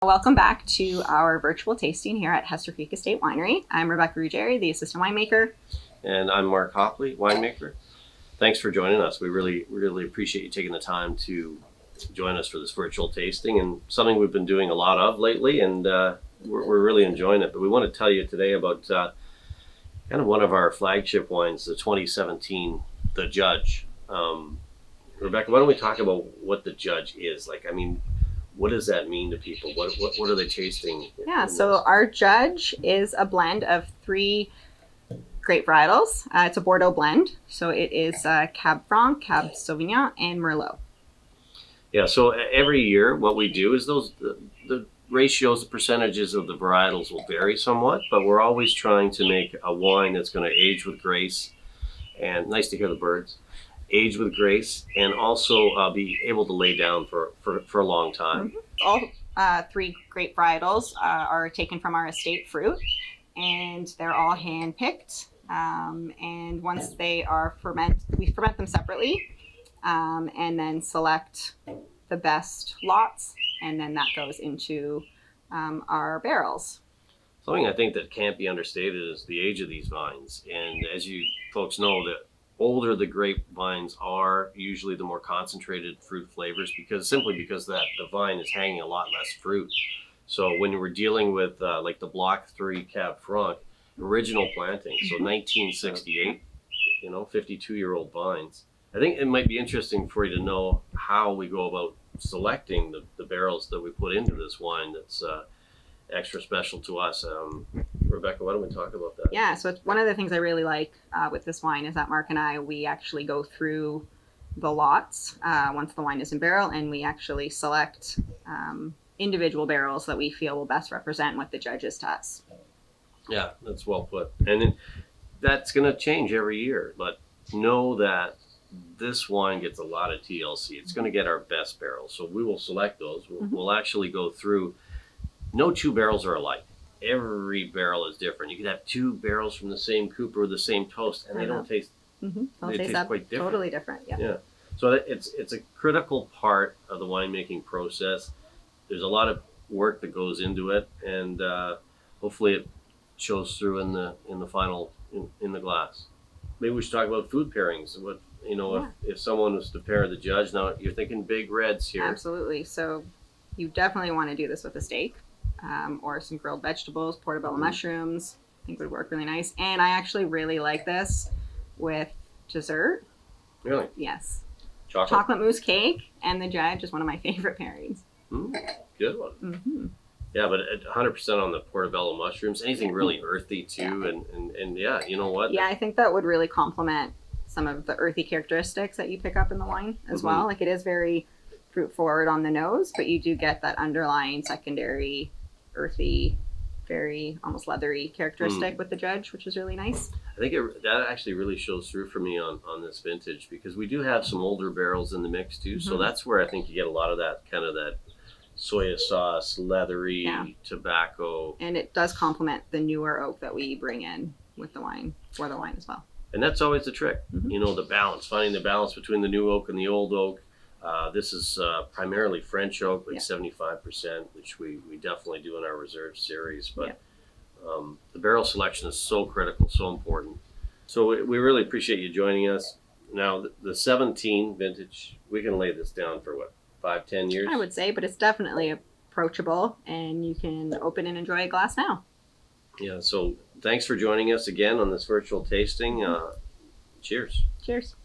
Welcome back to our virtual tasting here at Hester Creek Estate Winery. I'm Rebecca Ruggeri, the assistant winemaker. And I'm Mark Hopley, winemaker. Thanks for joining us. We really appreciate you taking the time to join us for this virtual tasting, and something we've been doing a lot of lately, and we're really enjoying it. But we want to tell you today about kind of one of our flagship wines, the 2017 The Judge. Rebecca, why don't we talk about what The Judge is? What does that mean to people? What are they tasting? Yeah, so our Judge is a blend of 3 grape varietals. It's a Bordeaux blend, so it is Cab Franc, Cab Sauvignon, and Merlot. Yeah, so every year what we do is the ratios, the percentages of the varietals will vary somewhat, but we're always trying to make a wine that's going to age with grace, and nice to hear the birds, age with grace, and also be able to lay down for a long time. Mm-hmm. All 3 grape varietals are taken from our estate fruit, and they're all hand-picked. And once they are we ferment them separately, and then select the best lots, and then that goes into our barrels. Something I think that can't be understated is the age of these vines. And as you folks know, the older the grapevines are, usually the more concentrated fruit flavors, simply because the vine is hanging a lot less fruit. So when we're dealing with like the Block 3 Cab Franc, original planting, so 1968, 52-year-old vines. I think it might be interesting for you to know how we go about selecting the barrels that we put into this wine that's extra special to us. Rebecca, why don't we talk about that? Yeah, so it's one of the things I really like with this wine is that Mark and I, we actually go through the lots once the wine is in barrel, and we actually select individual barrels that we feel will best represent what the Judge is to us. Yeah, that's well put. And that's going to change every year, but know that this wine gets a lot of TLC. It's going to get our best barrels, so we will select those. We'll actually go through. No 2 barrels are alike. Every barrel is different. You could have 2 barrels from the same cooper or the same toast, and they don't taste. They taste quite different. Totally different. Yeah. So it's a critical part of the winemaking process. There's a lot of work that goes into it, and hopefully it shows through in the final in the glass. Maybe we should talk about food pairings. If someone was to pair the Judge, now you're thinking big reds here. Absolutely. So you definitely want to do this with a steak. Or some grilled vegetables, portobello mushrooms, I think would work really nice. And I actually really like this with dessert. Really? Yes. Chocolate mousse cake and the Judge is one of my favorite pairings. Good one. Yeah, but 100% on the portobello mushrooms. Anything really earthy too, and yeah, you know what? Yeah, I think that would really complement some of the earthy characteristics that you pick up in the wine as well. Like, it is very fruit forward on the nose, but you do get that underlying secondary earthy, very almost leathery characteristic with the Judge, which is really nice. I think that actually really shows through for me on this vintage, because we do have some older barrels in the mix too. So that's where I think you get a lot of that kind of that soya sauce, leathery tobacco. And it does complement the newer oak that we bring in with the wine, for the wine as well. And that's always the trick, the balance, finding the balance between the new oak and the old oak. This is primarily French oak, like 75%, which we definitely do in our reserve series. But the barrel selection is so critical, so important. So we really appreciate you joining us. Now, the 17 vintage, we can lay this down for what, 5-10 years? I would say, but it's definitely approachable, and you can open and enjoy a glass now. Yeah, so thanks for joining us again on this virtual tasting. Cheers. Cheers.